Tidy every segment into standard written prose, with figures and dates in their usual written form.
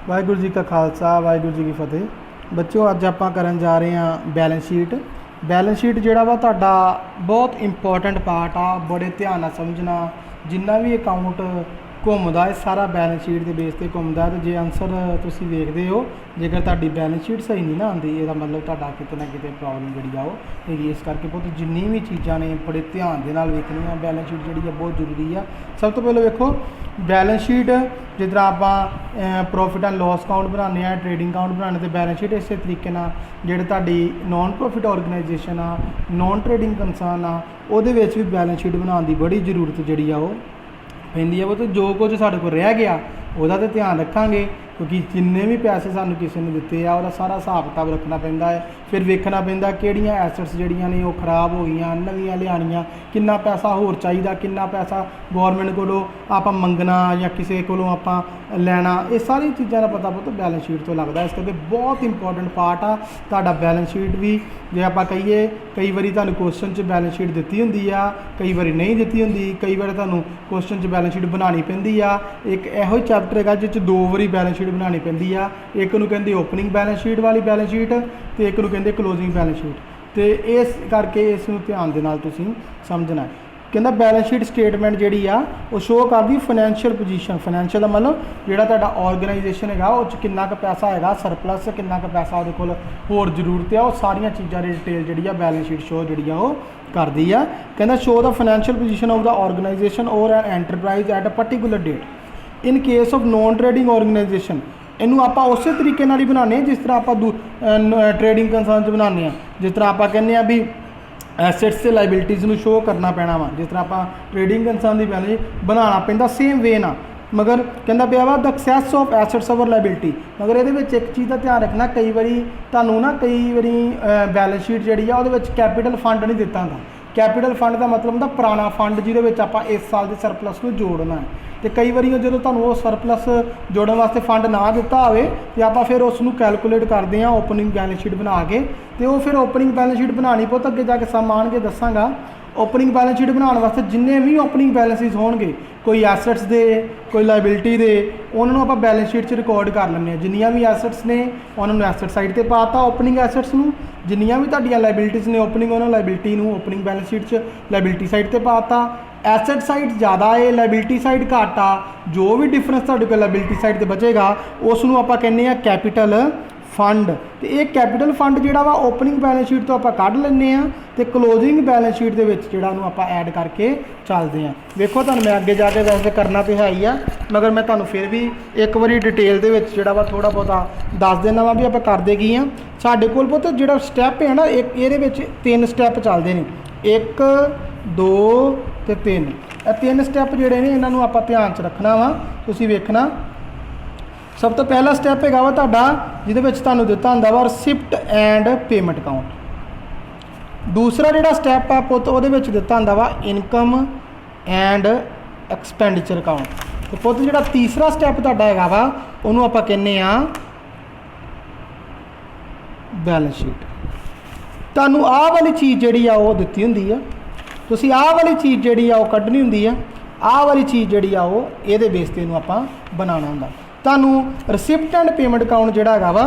वाहिगुरू जी का खालसा वाहिगुरू जी की फतेह। बच्चों अज आप करन जा रहे हैं बैलेंस शीट। बैलेंस शीट जिहड़ा वा तुहाडा बहुत इंपॉर्टेंट पार्ट आ, बड़े ध्यान नाल समझना। जिन्ना भी अकाउंट घूमदा है सारा बैलेंस शीट के बेस पर घूमदा। तो जे आंसर तुसीं देखदे हो, जेकर तुहाडी बैलेंस शीट सही नहीं ना आंदी, इहदा मतलब तुहाडा किते ना किते प्रॉब्लम जिहड़ी आ ओह हैगी। इस करके बहुत जिन्नी भी चीज़ां ने बड़े ध्यान दे नाल वेखणियां। बैलेंस शीट जिहड़ी आ बहुत जरूरी आ। सब तो पहले वेखो बैलेंस शीट जिस तरह आप प्रॉफिट एंड लॉस अकाउंट बनाने, ट्रेडिंग अकाउंट बनाने, तो बैलेंस शीट इस तरीके नाल जिहड़ी तुहाडी नॉन प्रॉफिट ऑर्गेनाइजेशन आ, नॉन ट्रेडिंग कंसर्न आ, उहदे विच भी बैलेंस शीट बनाउण दी बड़ी जरूरत जिहड़ी आ ओह पैंदी है। वो तो जो कुछ साढ़े को रह गया वह तो ध्यान रखांगे, क्योंकि जिन्ने भी पैसे सानू किसी ने दिते आ सारा हिसाब किताब रखना पैंदा है। फिर वेखना पैंदा किहड़ियां एसैट्स जिहड़ियां ने वो खराब हो गई, नवीं लियाणियां, कितना पैसा होर चाहिदा, कितना पैसा गौरमेंट कोलों आपां मंगना या किसी कोलों आपां लैना, ये सारी चीज़ों का पता पुत बैलेंस शीट तो लगता है। इस करके बहुत इंपॉर्टेंट पार्ट आ तुहाडा बैलेंस शीट भी। जे आपां कहिए कई बारी तुहानूं क्वेश्चन च बैलेंस शीट दित्ती हुंदी आ, कई बारी नहीं दित्ती हुंदी, कई बार तुहानूं क्वेश्चन च बैलेंस शीट बनानी पैंदी आ। एक इहो चैप्टर है जिस दो बारी बैलेंस शीट बनानी पैंदी आ। एक नूं कहंदे ओपनिंग बैलेंस शीट वाली बैलेंस शीट, तो एक नूं कहंदे क्लोजिंग बैलेंस शीट। तो इस करके इस नूं ध्यान दे नाल तुसीं समझना है। कहंदा बैलेंस शीट स्टेटमेंट जिहड़ी आ वो शो करदी फाइनैंशियल पोजीशन। फाइनैंशियल दा मतलब जिहड़ा तुहाडा ऑर्गेनाइजेशन हैगा उह च किन्ना क पैसा हैगा, सरप्लस किन्ना क पैसा उहदे कोल होर जरूरत आ, वो सारियां चीज़ां दी डिटेल जिहड़ी आ बैलेंस शीट शो जिहड़ी आ ओह करदी आ। कहंदा show the financial position of the organisation or an enterprise at a particular date in case of non trading organisation. इनू आप उस तरीके नाल ही बनाने जिस तरह आप ट्रेडिंग कंसर्न बनाने, जिस तरह आप कहने भी एसैट्स से लाइबिलिटीज़ में शो करना पैना वा, जिस तरह आप ट्रेडिंग कंसर्न की बैलेंस बनाना पैंदा सेम वे ना। मगर कहता पाया वा the excess of assets over liability. मगर ये एक चीज़ का ध्यान रखना, कई बारी तुहानूं ना कई बारी बैलेंस शीट जिहड़ी आ उहदे विच कैपिटल फंड नहीं दिता हुंदा। कैपिटल फंड का मतलब होंदा पुराना फंड जिहदे आप इस साल के सरप्लस को जोड़ना है। तो कई बार जो तुहानूं सरप्लस जोड़न वास्ते फंड ना दिता होवे तो आप फिर उसनूं कैलकुलेट करते हैं ओपनिंग बैलेंस शीट बना के। तो वो फिर ओपनिंग बैलेंस शीट बनानी पुत अगे जाके सम आउणगे दसांगा। ओपनिंग बैलेंस शीट बनाने वास्ते जिन्ने भी ओपनिंग बैलेंसिस होणगे, कोई एसैट्स दे कोई लाइबिलिटी दे, उन्होंने आप बैलेंस शीट च रिकॉर्ड कर लैंदे। जिन्नियां भी एसैट्स ने उन्होंने एसैट साइड पर पाता ओपनिंग एसैट्स नूं, जिन्नियां भी तुहाडीआं लाइबिलिटीज़ ने ओपनिंग उन्होंने लाइबिलिटी नूं ओपनिंग बैलेंस शीट च लाइबिलिटी साइड पर पाता। एसैट साइड ज़्यादा है लाइबिलिटी साइड घट आ, जो भी डिफरेंस तुहाडे कोल लाइबिलिटी साइड पर बचेगा उसनूं आपां कहने आ कैपिटल फंड। तो ये कैपिटल फंड जिहड़ा वा ओपनिंग बैलेंस शीट तो आप कढ़ लैंदे आ, तो क्लोजिंग बैलेंस शीट दे विच जिहड़ा नूं आपां ऐड करके चलते हैं। देखो तुहानूं मैं अगे जाके वैसे करना तो है ही आ, मगर मैं तुहानूं फिर भी एक बारी डिटेल दे विच जिहड़ा वा थोड़ा बहुता दस देना वा भी आपां करदे की आ। साडे कोल पुत जिहड़ा स्टैप है ना, एक इहदे विच 3 स्टैप चलदे ने, 1 2 ते 3। ਇਹ 3 स्टैप जिहड़े ने इन्हां नूं आपां ध्यान च रखना वा। तुसीं वेखना सब तो पहला स्टैप है वा तुहाडा जिहदे विच तुहानूं दित्ता हुंदा वा रिसिप्ट एंड पेमेंट अकाउंट। दूसरा जिहड़ा स्टैप आ पुत उहदे विच दित्ता हुंदा वा इनकम एंड एक्सपेंडिचर अकाउंट। ते पुत जिहड़ा तीसरा स्टैप तुहाडा हैगा वा उहनूं आपां कहने आ बैलेंस शीट। तुहानूं आह वाली चीज़ जिहड़ी आ ओह दित्ती हुंदी आ, तुसीं आह वाली चीज़ जिहड़ी आ ओह कड्ढनी हुंदी आ, आह वाली चीज़ जिहड़ी आ ओह इहदे बेस ते इहनूं आपां बनाना हुंदा। तुहानूं रिसिप्ट एंड पेमेंट अकाउंट जिहड़ा हैगा वा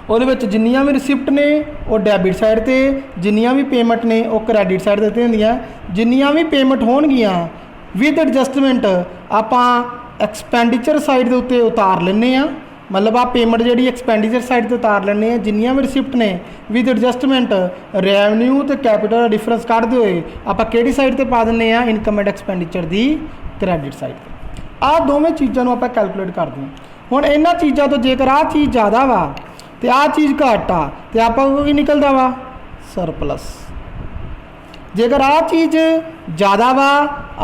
उहदे विच जिन्नियां भी रिसिप्ट ने वो डैबिट साइड ते, जिन्नियां भी पेमेंट ने वो क्रेडिट साइड ते हुंदियां। जिन्नियां भी पेमेंट होणगियां विद एडजस्टमेंट आपां एक्सपेंडिचर साइड दे उत्ते उतार लैंदे आ। मतलब आप पेमेंट जी एक्सपेंडिचर साइड पर उतार लैंदे हैं। जिन्नियां भी रिसिप्ट ने विद एडजस्टमेंट रैवन्यू तो कैपिटल डिफरेंस कढ़दे हुए आप किहड़ी साइड पर पा दिंदे आ, इनकम एंड एक्सपेंडिचर की क्रेडिट साइड पर। आह दोवें चीज़ों आप कैलकुलेट करते हैं। हुण इन्हां चीज़ों तो जेकर आह चीज़ ज़्यादा वा तो आह चीज़ घट आ तो आप की निकलदा वा सरप्लस। जेकर आह चीज़ ज़्यादा वा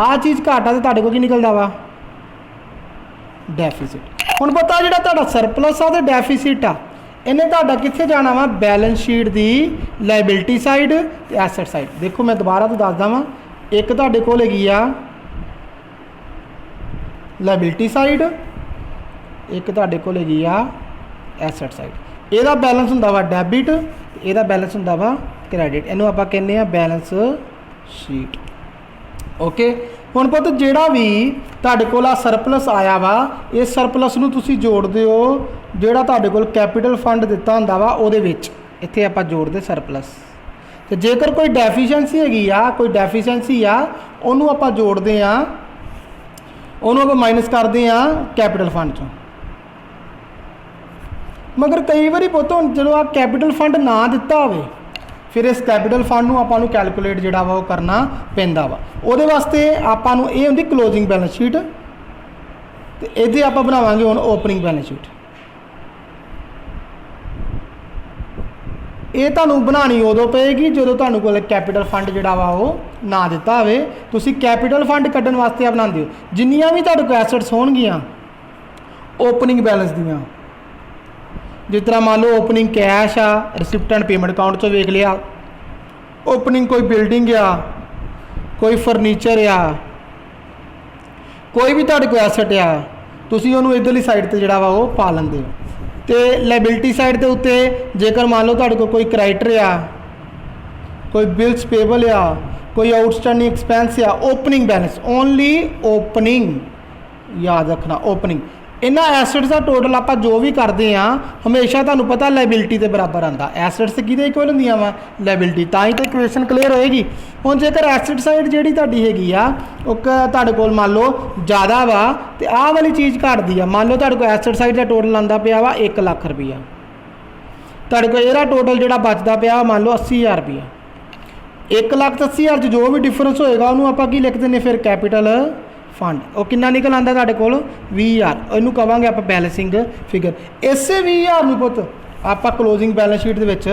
आह चीज़ घट आ तो तुहाडे कोल की निकलदा वा डेफिसिट। हुण पता जिहड़ा तुहाडा सरप्लस आ ते डेफिसिट आ इन्हें तुहाडा कित्थे जाना वा बैलेंस शीट की लाइबिलिटी साइड ते एसैट साइड। देखो मैं दोबारा तो दसदा वां, एक तुहाडे कोल हैगी आ लाइबिलिटी साइड, एक तुहाडे कोल हैगी आ एसैट साइड। इहदा बैलेंस हुंदा वा डैबिट, इहदा बैलेंस हुंदा वा क्रेडिट। इहनूं आपां कहने आ बैलेंस शीट। ओके ਹੁਣ ਪੁੱਤ ਜਿਹੜਾ ਵੀ ਤੁਹਾਡੇ ਕੋਲ ਆ ਸਰਪਲਸ ਆਇਆ ਵਾ ਇਸ ਸਰਪਲਸ ਨੂੰ ਤੁਸੀਂ ਜੋੜਦੇ ਹੋ ਜਿਹੜਾ ਤੁਹਾਡੇ ਕੋਲ ਕੈਪੀਟਲ ਫੰਡ ਦਿੱਤਾ ਹੁੰਦਾ ਵਾ ਉਹਦੇ ਵਿੱਚ ਇੱਥੇ ਆਪਾਂ ਜੋੜਦੇ ਸਰਪਲਸ ਤੇ ਜੇਕਰ ਕੋਈ ਡੈਫੀਸ਼ੀਐਂਸੀ ਹੈਗੀ ਆ ਕੋਈ ਡੈਫੀਸ਼ੀਐਂਸੀ ਆ ਉਹਨੂੰ ਆਪਾਂ ਜੋੜਦੇ ਆ ਉਹਨੂੰ ਆਪਾਂ ਮਾਈਨਸ ਕਰਦੇ ਆ ਕੈਪੀਟਲ ਫੰਡ ਚੋਂ मगर कई बार पुत जो आ कैपीटल फंड ना दिता हो फिर इस कैपीटल फंड में आपू कैलकुलेट जोड़ा वा करना पैंदा वा उहदे वास्ते आपू ये होंगी क्लोजिंग बैलेंस शीट तो ये आप बनावांगे हुण ओपनिंग बैलेंस शीट ये तुहानूं बनानी उदों पेगी जो तुहानूं कोल कैपीटल फंड जोड़ा वा ना दिता हो तुसीं कैपीटल फंड कड्ढण वास्ते बनाते हो जिन्नियां भी तुहाडे कोल एसैट्स होणगियां ओपनिंग बैलेंस दियां जिस तरह मान लो ओपनिंग कैश आ रिसिप्ट एंड पेमेंट अकाउंट चो वेख लिया ओपनिंग कोई बिल्डिंग आ कोई फर्नीचर आ कोई भी तुहाडे कोल एसैट आ तुसीं उहनूं इधरली साइड ते जिहड़ा वा वो पा लैंदे हो तो लाइबिलिटी साइड के उत्ते जेकर मान लो तुहाडे कोल कोई क्राइटर आ कोई बिल्स पेबल आ कोई आउटस्टैंडिंग एक्सपेंस आ ओपनिंग बैलेंस ओनली ओपनिंग याद रखना ओपनिंग इन्हां एसैट्स का टोटल आप जो भी करते हैं हमेशा तुहानूं पता लाइबिलिटी के बराबर आंदा एसैट्स किहदे इक्वल होंदियां वा लाइबिलिटी तां ही तो इक्वेशन क्लीयर होएगी हुण जेकर एसैट साइड जिहड़ी तुहाडी हैगी आ ओह तुहाडे कोल मान लो ज़्यादा वा ते आह वाली चीज़ घटदी आ मान लो तुहाडे कोल एसैट साइड का टोटल आंदा पिया वा 1 लाख रुपया तुहाडे कोल इहदा टोटल जिहड़ा बचदा पिया मान लो 80,000 रुपया 1 लाख ते 80,000 जो भी डिफरेंस होएगा उहनूं आपां की लिख दिंदे फिर कैपीटल फंड वो कितना निकल आता तुहाडे कोल 20,000 इनू कहांगे आप बैलेंसिंग फिगर इसे 20,000 नूं पुत आप क्लोजिंग बैलेंस शीट दे विच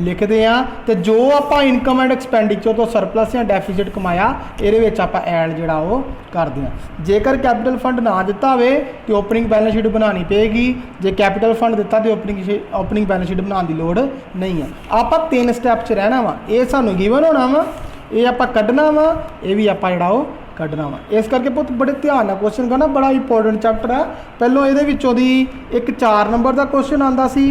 लिखते हैं तो जो आप इनकम एंड एक्सपेंडिचर तो सरप्लस या डेफिसिट कमाया ये आप ऐड जोड़ा वो करते हैं जेकर कैपीटल फंड ना दिता हो तो ओपनिंग बैलेंस शीट बनानी पेगी जे कैपीटल फंड दिता तो ओपनिंग बैलेंस शीट बनाने की लोड़ नहीं है आप 3 स्टैप च रहना वा ये सानू गिवन होना वा ये आप कढ़ना वा ये भी आप जोड़ा कढ़ना वा इस करके बहुत बड़े ध्यान क्वेश्चन करना बड़ा इंपॉर्टेंट चैप्टर है पहलों ये एक 4 नंबर का क्वेश्चन आता सी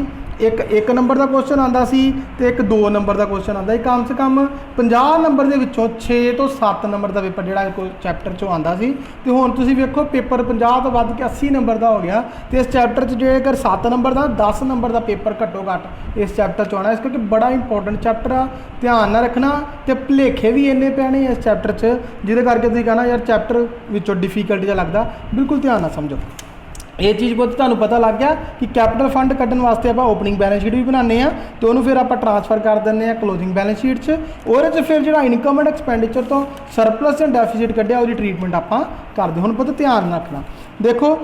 एक नंबर का क्वेश्चन आता सी तो एक 2 नंबर का क्वेश्चन आता कम से कम 50 नंबर के विचों 6 तो 7 नंबर का पेपर जोड़ा चैप्टर चो आता सी तो हुण तुसीं वेखो पेपर 50 तो वध के 80 नंबर का हो गया तो इस चैप्टर जेकर 7 नंबर का 10 नंबर का पेपर घट्टो घट्ट इस चैप्टर चो आना इस करके बड़ा इंपॉर्टेंट चैप्टर आ ध्यान ना रखना तो भुलेखे भी इन्ने पैने इस चैप्टर च जिहदे करके तुसीं कहना यार चैप्टर विचों डिफिकल्ट जिहा लगदा बिल्कुल ध्यान ना समझो ये चीज़ बहुत तुहानूं पता लग गया कि कैपीटल फंड कड्ढण वास्ते आप ओपनिंग बैलेंस शीट भी बनाने तो उन्होंने फिर आप ट्रांसफर कर दें क्लोजिंग बैलेंस शीट से फिर जो इनकम एंड एक्सपेंडिचर तो सरप्लस एंड डेफिसिट कढ़िया वो ट्रीटमेंट आप करते हुण बहुत ध्यान रखना देखो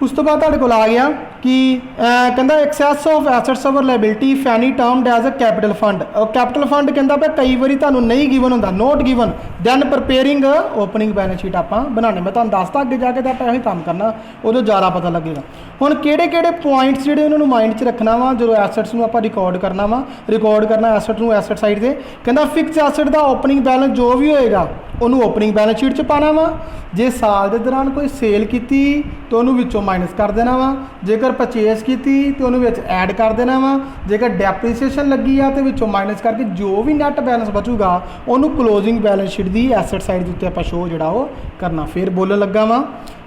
उस तो बाद तुहाडे कोल आ गया कि कहता excess of assets over liability फैनी termed as a capital fund capital fund कहता पे कई बार तुहानूं नहीं गिवन होंदा note given then preparing opening balance sheet आप बनाने मैं तुहानूं दसदा अगे जाके तो आप यही काम करना उदों ज़्यादा पता लगेगा हुण किहड़े पॉइंट्स जिहड़े उन्होंने माइंड च रखना वा जो एसैट्स नूं आपां रिकॉर्ड करना एसैट नूं एसैट साइड से कहता फिक्स एसैट का ओपनिंग बैलेंस जो भी होएगा उन्होंने ओपनिंग बैलेंस शीट च पाना वा जे साल के दौरान कोई सेल की तो उन्होंने विचों माइनस कर देना वा जेकर परचेज की तो उन्होंने ऐड कर देना वा जेकर डेप्रीसीएशन लगी आ तो विचों माइनस करके जो भी नैट बैलेंस बचूगा उन्होंने क्लोजिंग बैलेंस शीट की एसैट साइड के उत्ते आपां शो जोड़ा वो करना फिर बोलन लगा वा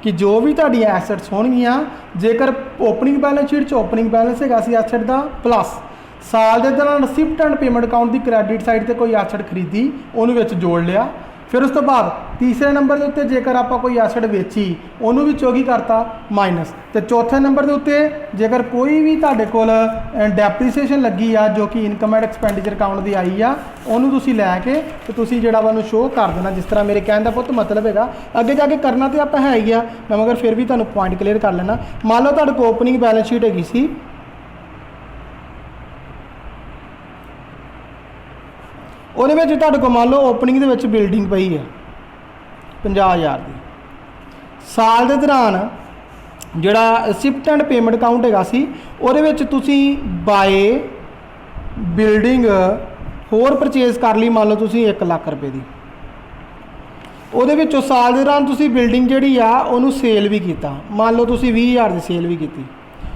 कि जो भी तुहाडी एसैट्स होणगियां जेकर ओपनिंग बैलेंस शीट च ओपनिंग बैलेंस हैगा सी एसैट का प्लस साल के दौरान रिसिप्ट एंड पेमेंट अकाउंट की क्रेडिट साइड से कोई एसैट खरीदी उन्होंने विच जोड़ लिया फिर उस तो बाद तीसरे नंबर के उत्ते जेकर आप कोई एसैट वेची उन्होंने भी की करता माइनस तो चौथे नंबर के उत्ते जेकर कोई भी तुहाडे कोल डेप्रीसीएशन लगी आ जो कि इनकम एंड एक्सपेंडिचर अकाउंट की आई आ उन्होंने तुसीं लैके तो तुसीं जिहड़ा वा शो कर देना जिस तरह मेरे कहने का बहुत मतलब है अगे जाके करना तो आप है ही आ मैं मगर फिर भी तुहानूं पॉइंट क्लीयर कर लेना मान लो तुहाडे कोल ओपनिंग बैलेंस शीट हैगी सी ਉਹਦੇ ਵਿੱਚ ਤੁਹਾਡੇ ਕੋਲ ਮੰਨ ਲਓ ਓਪਨਿੰਗ ਦੇ ਵਿੱਚ ਬਿਲਡਿੰਗ ਪਈ ਹੈ 50,000 ਦੀ ਸਾਲ ਦੇ ਦੌਰਾਨ ਜਿਹੜਾ ਰਿਸਿਪਟ ਐਂਡ ਪੇਮੈਂਟ ਅਕਾਊਂਟ ਹੈਗਾ ਸੀ ਉਹਦੇ ਵਿੱਚ ਤੁਸੀਂ ਬਾਏ ਬਿਲਡਿੰਗ ਹੋਰ ਪਰਚੇਜ਼ ਕਰ ਲਈ ਮੰਨ ਲਓ ਤੁਸੀਂ 1 ਲੱਖ ਰੁਪਏ ਦੀ ਉਹਦੇ ਵਿੱਚੋਂ ਸਾਲ ਦੇ ਦੌਰਾਨ ਤੁਸੀਂ ਬਿਲਡਿੰਗ ਜਿਹੜੀ ਆ ਉਹਨੂੰ ਸੇਲ ਵੀ ਕੀਤਾ ਮੰਨ ਲਓ ਤੁਸੀਂ 20,000 ਦੀ ਸੇਲ ਵੀ ਕੀਤੀ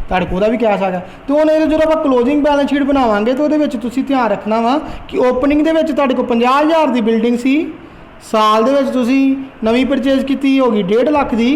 ਤੁਹਾਡੇ ਕੋਲ भी कैश आ गया तो ਹੁਣ ਇਹ ਜਦੋਂ ਆਪਾਂ क्लोजिंग बैलेंस शीट बनावांगे तो ਉਹਦੇ ਵਿੱਚ ਤੁਸੀਂ ਧਿਆਨ ਰੱਖਣਾ ਵਾ ਕਿ ਓਪਨਿੰਗ ਦੇ ਵਿੱਚ ਤੁਹਾਡੇ ਕੋਲ 50,000 ਦੀ ਬਿਲਡਿੰਗ ਸੀ साल दे विच तुसीं नवीं परचेज की होगी 1.5 लाख की,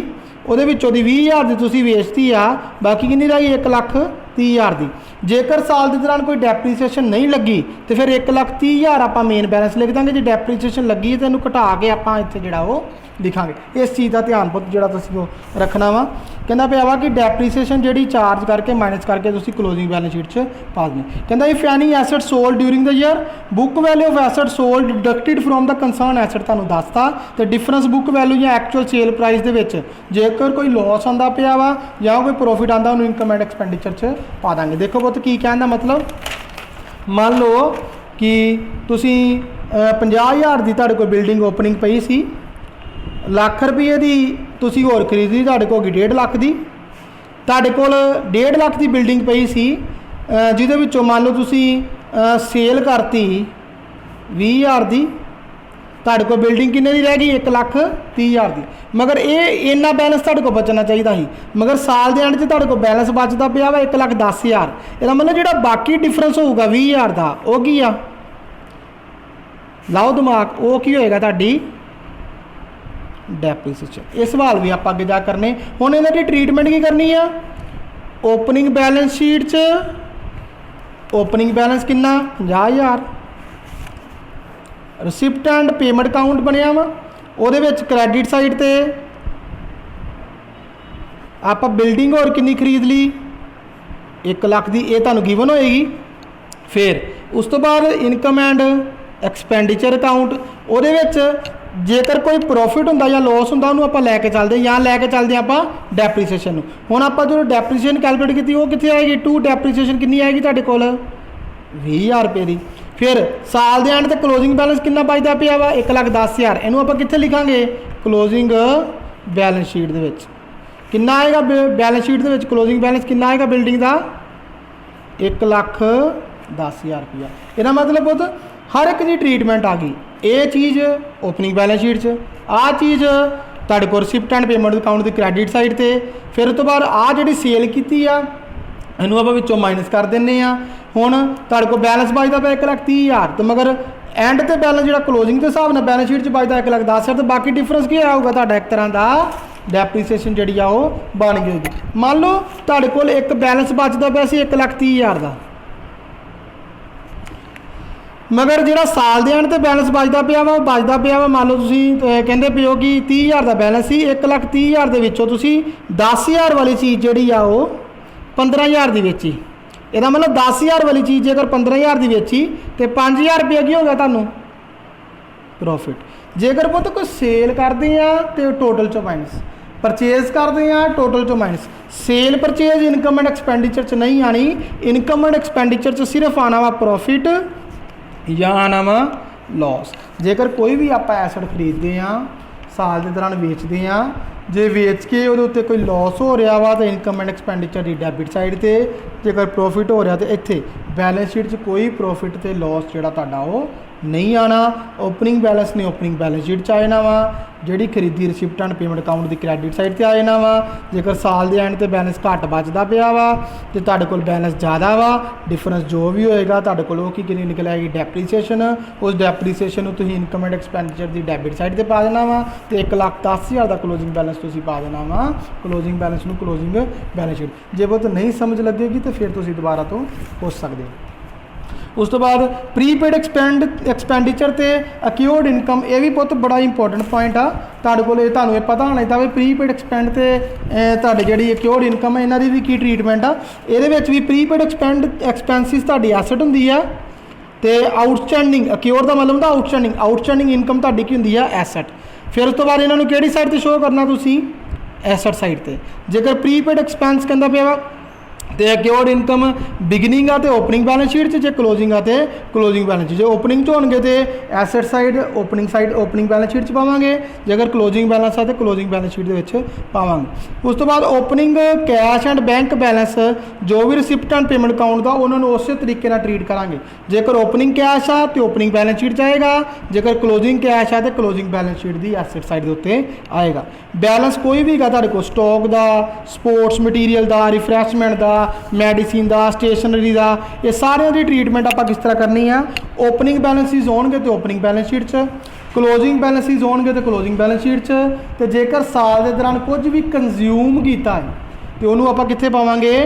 ਉਹਦੇ ਵਿੱਚੋਂ ਦੀ 20,000 ਦੀ ਤੁਸੀਂ ਵੇਚਤੀ ਆ, ਬਾਕੀ ਕਿੰਨੀ ਰਹਿ ਗਈ 1,30,000 ਦੀ। ਜੇਕਰ ਸਾਲ ਦੇ ਦੌਰਾਨ ਕੋਈ ਡੈਪਰੀਸੀਏਸ਼ਨ ਨਹੀਂ ਲੱਗੀ ਤੇ ਫਿਰ 1,30,000 ਆਪਾਂ ਮੇਨ ਬੈਲੈਂਸ ਲਿਖ ਦਾਂਗੇ। ਜੇ ਡੈਪਰੀਸੀਏਸ਼ਨ ਲੱਗੀ ਹੈ ਤਾਂ ਇਹਨੂੰ ਘਟਾ ਕੇ ਆਪਾਂ ਇੱਥੇ ਜਿਹੜਾ ਉਹ ਲਿਖਾਂਗੇ। ਇਸ ਚੀਜ਼ ਦਾ ਧਿਆਨ ਪੁੱਤ ਜਿਹੜਾ ਤੁਸੀਂ ਉਹ ਰੱਖਣਾ ਵਾ। ਕਹਿੰਦਾ ਪਿਆ ਵਾ ਕਿ ਡੈਪਰੀਸੀਏਸ਼ਨ ਜਿਹੜੀ ਚਾਰਜ ਕਰਕੇ ਮਾਈਨਸ ਕਰਕੇ ਤੁਸੀਂ ਕਲੋਜ਼ਿੰਗ ਬੈਲੈਂਸ ਸ਼ੀਟ 'ਚ ਪਾ ਦੇਣੀ। ਕਹਿੰਦਾ if any asset sold during the year, book value of asset sold deducted from the concern asset ਤੁਹਾਨੂੰ ਦੱਸਤਾ, ਤੇ ਡਿਫਰੈਂਸ ਬੁੱਕ ਵੈਲਿਊ ਜਾਂ ਐਕਚੁਅਲ ਸੇਲ ਪ੍ਰਾਈਸ ਦੇ ਵਿੱਚ ਜੇਕਰ ਕੋਈ ਲਾਸ ਆਉਂਦਾ ਪਿਆ ਵਾ ਜਾਂ ਕੋਈ ਪ੍ਰੋਫਿਟ ਆਉਂਦਾ ਉਹਨੂੰ ਇਨਕਮ ਐਂਡ ਐਕਸਪੈਂਡੀਚਰ 'ਚ ਪਾ ਦਾਂਗੇ। ਦੇਖੋ ਪੁੱਤ ਕੀ ਕਹਿਣ ਦਾ ਮਤਲਬ, ਮੰਨ ਲਓ ਕਿ ਤੁਸੀਂ 50,000 ਦੀ ਤੁਹਾਡੇ ਕੋਲ ਬਿਲਡਿੰਗ ਓਪਨਿੰਗ ਪਈ ਸੀ, ਲੱਖ ਰੁਪਏ ਦੀ ਤੁਸੀਂ ਹੋਰ ਖਰੀਦੀ, ਤੁਹਾਡੇ ਕੋਲ ਹੋਗੀ 1.5 ਲੱਖ ਦੀ। ਤੁਹਾਡੇ ਕੋਲ 1.5 ਲੱਖ ਦੀ ਬਿਲਡਿੰਗ ਪਈ ਸੀ ਜਿਹਦੇ ਵਿੱਚੋਂ ਮੰਨ ਲਓ ਤੁਸੀਂ ਸੇਲ ਕਰਤੀ 20,000 ਦੀ, ਤੁਹਾਡੇ ਕੋਲ ਬਿਲਡਿੰਗ ਕਿੰਨੇ ਦੀ ਰਹਿ ਗਈ 1,30,000 ਦੀ। ਮਗਰ ਇਹ ਇੰਨਾ ਬੈਲੈਂਸ ਤੁਹਾਡੇ ਕੋਲ ਬਚਣਾ ਚਾਹੀਦਾ ਸੀ, ਮਗਰ ਸਾਲ ਦੇ ਐਂਡ 'ਚ ਤੁਹਾਡੇ ਕੋਲ ਬੈਲੈਂਸ ਬਚਦਾ ਪਿਆ ਵਾ 1,10,000। ਇਹਦਾ ਮਤਲਬ ਜਿਹੜਾ ਬਾਕੀ ਡਿਫਰੈਂਸ ਹੋਊਗਾ 20,000 ਦਾ ਉਹ ਕੀ ਆ, ਲਾਓ ਦਿਮਾਗ, ਉਹ ਕੀ ਹੋਏਗਾ ਤੁਹਾਡੀ ਡੈਪਰੀਸੀਏਸ਼ਨ। ਇਹ ਸਵਾਲ ਵੀ ਆਪਾਂ ਅੱਗੇ ਜਾ ਕਰਨੇ। ਹੁਣ ਇਹਨਾਂ ਦੀ ਟ੍ਰੀਟਮੈਂਟ ਕੀ ਕਰਨੀ ਆ, ਓਪਨਿੰਗ ਬੈਲੈਂਸ ਸ਼ੀਟ 'ਚ ਓਪਨਿੰਗ ਬੈਲੈਂਸ ਕਿੰਨਾ 50,000, ਰਿਸਿਪਟ ਐਂਡ ਪੇਮੈਂਟ ਅਕਾਊਂਟ ਬਣਿਆ ਵਾ, ਉਹਦੇ ਵਿੱਚ ਕ੍ਰੈਡਿਟ ਸਾਈਡ ਤੇ ਆਪਾਂ ਬਿਲਡਿੰਗ ਹੋਰ ਕਿੰਨੀ ਖਰੀਦ ਲਈ 1 ਲੱਖ ਦੀ, ਇਹ ਤੁਹਾਨੂੰ ਗਿਵਨ ਹੋਏਗੀ। ਫਿਰ ਉਸ ਤੋਂ ਬਾਅਦ ਇਨਕਮ ਐਂਡ ਐਕਸਪੈਂਡੀਚਰ ਅਕਾਊਂਟ, ਉਹਦੇ ਵਿੱਚ ਜੇਕਰ ਕੋਈ ਪ੍ਰੋਫਿਟ ਹੁੰਦਾ ਜਾਂ ਲੋਸ ਹੁੰਦਾ ਉਹਨੂੰ ਆਪਾਂ ਲੈ ਕੇ ਚੱਲਦੇ ਜਾਂ ਲੈ ਕੇ ਚੱਲਦੇ ਆਪਾਂ ਡੈਪਰੀਸੀਏਸ਼ਨ ਨੂੰ। ਹੁਣ ਆਪਾਂ ਜਦੋਂ ਡੈਪਰੀਸੀਏਸ਼ਨ ਕੈਲਕੂਲੇਟ ਕੀਤੀ ਉਹ ਕਿੱਥੇ ਆਏਗੀ, ਟੂ ਡੈਪਰੀਸੀਏਸ਼ਨ ਕਿੰਨੀ ਆਏਗੀ ਤੁਹਾਡੇ ਕੋਲ 20,000 ਰੁਪਏ ਦੀ। ਫਿਰ ਸਾਲ ਦੇ ਐਂਡ ਤੇ ਕਲੋਜ਼ਿੰਗ ਬੈਲੈਂਸ ਕਿੰਨਾ ਬਚਦਾ ਪਿਆ ਵਾ 1,10,000, ਇਹਨੂੰ ਆਪਾਂ ਕਿੱਥੇ ਲਿਖਾਂਗੇ ਕਲੋਜ਼ਿੰਗ ਬੈਲੈਂਸ ਸ਼ੀਟ ਦੇ ਵਿੱਚ। ਕਿੰਨਾ ਆਏਗਾ ਬੈਲੈਂਸ ਸ਼ੀਟ ਦੇ ਵਿੱਚ ਕਲੋਜ਼ਿੰਗ ਬੈਲੈਂਸ ਕਿੰਨਾ ਆਏਗਾ ਬਿਲਡਿੰਗ ਦਾ 1,10,000 ਰੁਪਇਆ। ਇਹਦਾ ਮਤਲਬ ਪੁੱਤ ਹਰ ਇੱਕ ਦੀ ਟ੍ਰੀਟਮੈਂਟ ਆ ਗਈ। ਇਹ ਚੀਜ਼ ਓਪਨਿੰਗ ਬੈਲੈਂਸ ਸ਼ੀਟ 'ਚ, ਆਹ ਚੀਜ਼ ਤੁਹਾਡੇ ਕੋਲ receipt and payment account the credit side ਤੇ। ਫਿਰ ਉਸ ਤੋਂ ਬਾਅਦ ਆਹ ਜਿਹੜੀ ਸੇਲ ਕੀਤੀ ਆ ਇਹਨੂੰ ਆਪਾਂ ਵਿੱਚੋਂ ਮਾਈਨਸ ਕਰ ਦਿੰਦੇ ਆ। ਹੁਣ ਤੁਹਾਡੇ ਕੋਲ ਬੈਲੈਂਸ ਬਚਦਾ ਪਿਆ 1,30,000 ਤੇ ਮਗਰ ਐਂਡ ਤੇ ਬੈਲੈਂਸ ਜਿਹੜਾ ਕਲੋਜ਼ਿੰਗ ਦੇ ਹਿਸਾਬ ਨਾਲ ਬੈਲੈਂਸ ਸ਼ੀਟ 'ਚ ਬਚਦਾ 1,10,000 ਤੇ ਬਾਕੀ ਡਿਫਰੈਂਸ ਕੀ ਆਊਗਾ ਤੁਹਾਡਾ ਇੱਕ ਤਰ੍ਹਾਂ ਦਾ ਡੈਪਰੀਸੀਏਸ਼ਨ ਜਿਹੜੀ ਆ ਉਹ ਬਣ ਗਈ ਹੋਏਗੀ। ਮੰਨ ਲਓ ਤੁਹਾਡੇ ਕੋਲ ਇੱਕ ਬੈਲੈਂਸ ਬਚਦਾ ਪਿਆ ਸੀ 1,30,000 ਦਾ, ਮਗਰ ਜਿਹੜਾ ਸਾਲ ਦੇ ਐਂਡ ਤੇ ਬੈਲੈਂਸ ਬਚਦਾ ਪਿਆ ਵਾ ਉਹ ਬਚਦਾ ਪਿਆ ਵਾ ਮੰਨ ਲਓ ਤੁਸੀਂ ਕਹਿੰਦੇ ਪਿਓ ਕਿ 30,000 ਦਾ ਬੈਲੈਂਸ ਸੀ, 1,30,000 ਦੇ ਵਿੱਚੋਂ ਤੁਸੀਂ 10,000 ਵਾਲੀ ਚੀਜ਼ ਜਿਹੜੀ ਆ ਉਹ 15,000 ਦੀ ਵੇਚੀ। ਇਹਦਾ ਮਤਲਬ 10,000 ਵਾਲੀ ਚੀਜ਼ ਜੇਕਰ 15,000 ਦੀ ਵੇਚੀ ਤੇ 5,000 ਰੁਪਏ ਕੀ ਹੋ ਗਿਆ ਤੁਹਾਨੂੰ ਪ੍ਰੋਫਿਟ। ਜੇਕਰ ਪੁੱਤ ਕੋਈ ਸੇਲ ਕਰਦੇ ਆ ਤੇ ਟੋਟਲ ਚੋਂ ਮਾਈਨਸ, परचेज करते हैं टोटल चो minus. Cell purchase income and expenditure च नहीं आनी, इनकम एंड एक्सपेंडिचर च सिर्फ आना वा प्रॉफिट या आना वा लॉस। जेकर कोई भी आप एसट खरीदते हैं साल के दौरान वेचते हैं, जे वेच के वो उत्ते कोई लॉस हो रहा वा तो इनकम एंड एक्सपेंडिचर की डेबिट साइड ते, जेकर प्रॉफिट हो रहा तो इत्थे बैलेंस शीट च कोई प्रॉफिट तो लॉस जोड़ा तुहाडा वो नहीं आना। ओपनिंग बैलेंस ने ओपनिंग बैलेंस शीट च आ जाना वा, जिहड़ी खरीदी रिसिप्ट एंड पेमेंट अकाउंट की क्रेडिट साइड से आ जाना वा। जेकर साल के एंड ते बैलेंस घट बचता पिया वा तो तुहाडे कोल बैलेंस ज़्यादा वा, डिफरेंस जो भी होएगा तुहाडे कोल वो की निकल आएगी डेप्रीसीएशन। उस डेप्रीसीएशन नूं तुसीं इनकम एंड एक्सपेंडिचर की डेबिट साइड से पा देना वा तो 1,10,000 का क्लोजिंग बैलेंस तुसीं पा देना वा क्लोजिंग बैलेंस नूं क्लोजिंग बैलेंस शीट। जे बहुत नहीं समझ लगेगी तो फिर तुसीं दोबारा तो पुछ सकते हो। उस तो बाद प्रीपेड एक्सपेंडिचर ते अक्योर्ड इनकम, ये भी बहुत बड़ा इंपॉर्टेंट पॉइंट आ तुहाडे कोल, तुहानूं ये पता होना चाहिए प्रीपेड एक्सपेंड ते तुहाडी जिहड़ी अक्योर्ड इनकम है इन्हां दी भी की ट्रीटमेंट आ। इहदे विच भी प्रीपेड एक्सपेंसिस तुहाडी एसेट हुंदी आ ते आउटस्टैंडिंग अक्योर्ड दा मतलब हुंदा आउटस्टैंडिंग इनकम तुहाडी की हुंदी आ एसेट। फिर उस तो बाद इन्हां नूं किहड़ी साइड ते शो करना तुसीं एसेट साइड ते। जेकर प्रीपेड एक्सपेंस कहंदा पिया वा तो अक्योर्ड इनकम बिगिनिंग आ तो ओपनिंग बैलेंस शीट से, क्लोजिंग आ तो क्लोजिंग बैलेंस शीट। जो ओपनिंग च होंगे तो asset side opening balance sheet पावांगे, जेकर क्लोजिंग बैलेंस आ तो क्लोजिंग बैलेंस शीट के पावांगे। उस तो बाद opening cash and bank balance जो भी रिसिप्ट एंड पेमेंट अकाउंट का उन्होंने उस तरीके नाल ट्रीट करांगे। जेकर ओपनिंग कैश आ तो ओपनिंग बैलेंस शीट आएगा, जेकर क्लोजिंग कैश आ तो क्लोजिंग बैलेंस शीट की एसेट साइड के उत्ते आएगा। बैलेंस कोई भी है तुहाडे कोल स्टॉक का, स्पोर्ट्स मटीरियल का, रिफ्रैशमेंट का, मैडिसिन का, स्टेशनरी का, ये सारे की ट्रीटमेंट आप किस तरह करनी है। ओपनिंग बैलेंसिस होंगे तो ओपनिंग बैलेंस शीट च, ਕਲੋਜ਼ਿੰਗ ਬੈਲੈਂਸਿਸ ਹੋਣਗੇ ਤੇ ਕਲੋਜ਼ਿੰਗ ਬੈਲੈਂਸ ਸ਼ੀਟ 'ਚ, ਤੇ ਜੇਕਰ ਸਾਲ ਦੇ ਦੌਰਾਨ ਕੁਝ ਵੀ ਕੰਜ਼ਿਊਮ ਕੀਤਾ ਹੈ ਤੇ ਉਹਨੂੰ ਆਪਾਂ ਕਿੱਥੇ ਪਾਵਾਂਗੇ,